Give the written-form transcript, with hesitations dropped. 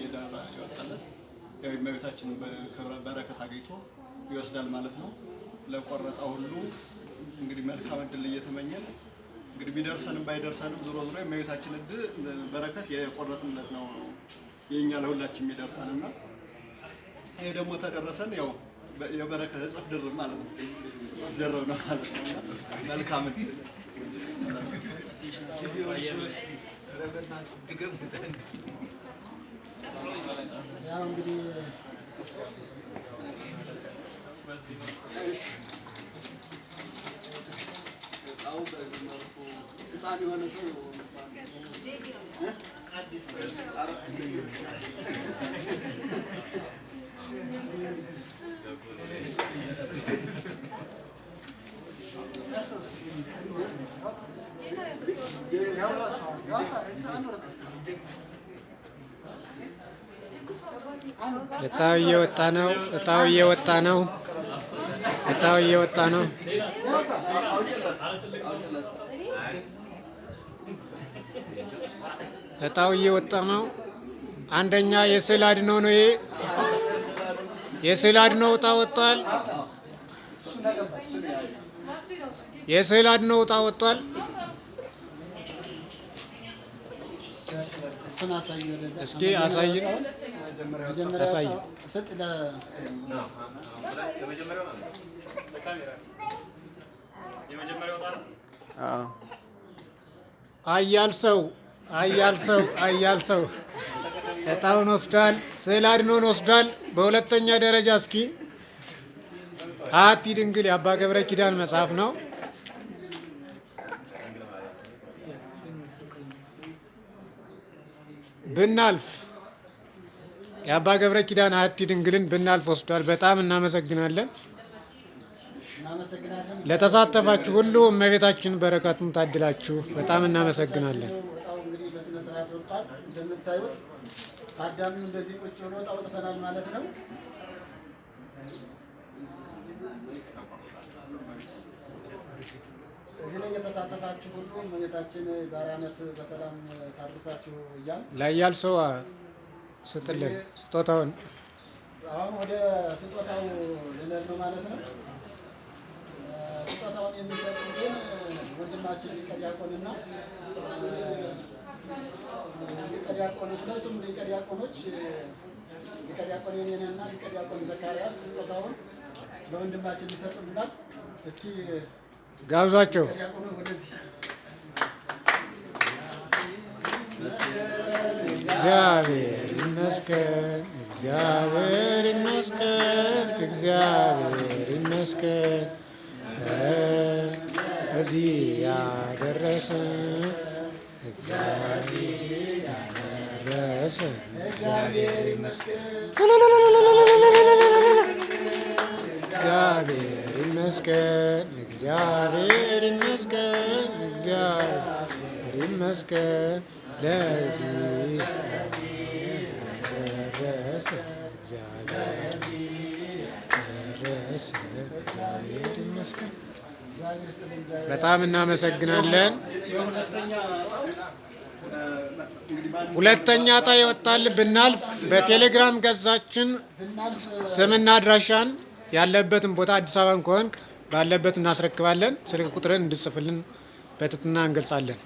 የወጣለት ያው የእመቤታችንን በረከት አግኝቶ ይወስዳል ማለት ነው። ለቆረጠ ሁሉ እንግዲህ መልካም እድል እየተመኘን እንግዲህ ቢደርሰንም ባይደርሰንም ዞሮ ዞሮ የእመቤታችን እድል በረከት የቆረጥንለት ነው የኛ ለሁላችን የሚደርሰንና ይሄ ደግሞ ተደረሰን ያው የበረከት እጥፍ ድርብ ማለት ነው። እጥፍ ድርብ ነው ማለት ነው። መልካም እድል ያው እንግዲህ ህፃን የሆነ ሰው እጣው እየወጣ ነው። እጣው እየወጣ ነው። እጣው እየወጣ ነው። እጣው እየወጣ ነው። አንደኛ የስዕል አድኖ ነው። ይሄ የስዕል አድኖ እጣ ወጥቷል። የስዕል አድኖ እጣ ወጥቷል። እስኪ አሳይን። አሳይ አያል ሰው አያል ሰው እጣውን ወስዷል። ስዕል አድኖን ወስዷል። በሁለተኛ ደረጃ እስኪ አሐቲ ድንግል የአባ ገብረ ኪዳን መጽሐፍ ነው። ብናልፍ የአባ ገብረ ኪዳን አሐቲ ድንግልን ብናልፍ ወስዷል። በጣም እናመሰግናለን። ለተሳተፋችሁ ሁሉ እመቤታችን በረከቱን ታድላችሁ። በጣም እናመሰግናለን። እንግዲህ በስነ ስርዓት ወጣል። እንደምታዩት ታዳሚው እንደዚህ ቁጭ ብሎ ጣውጥተናል ማለት ነው። እዚህ ላይ የተሳተፋችሁ ሁሉ እመቤታችን ዛሬ ዓመት በሰላም ታድርሳችሁ እያል ላያል ሰው ስጥልን ስጦታውን። አሁን ወደ ስጦታው ልንሄድ ነው ማለት ነው። ስጦታውን የሚሰጡልን ወንድማችን ሊቀ ዲያቆንና ሊቀ ዲያቆን ሁለቱም ሊቀ ዲያቆኖች ሊቀ ዲያቆን የኔነና ሊቀ ዲያቆን ዘካርያስ ስጦታውን ለወንድማችን ሊሰጡልናል። እስኪ ጋብዟቸው። ዲያቆኑ ወደዚህ እግዚአብሔር ይመስገን፣ እግዚአብሔር ይመስገን፣ እግዚአብሔር ይመስገን እዚህ ያደረሰን እግዚአብሔር ያደረሰን እግዚአብሔር ይመስገን፣ እግዚአብሔር ይመስገን፣ እግዚአብሔር ይመስገን፣ እግዚአብሔር ይመስገን ለዚህ ያደረሰን እግዚአብሔር ይመስገን። በጣም እናመሰግናለን። ሁለተኛ ዕጣ ይወጣል። ብናልፍ በቴሌግራም ገጻችን ስምና አድራሻን ያለበትን ቦታ አዲስ አበባን ከሆንክ ባለበት እናስረክባለን። ስልክ ቁጥርን እንድጽፍልን በትህትና እንገልጻለን።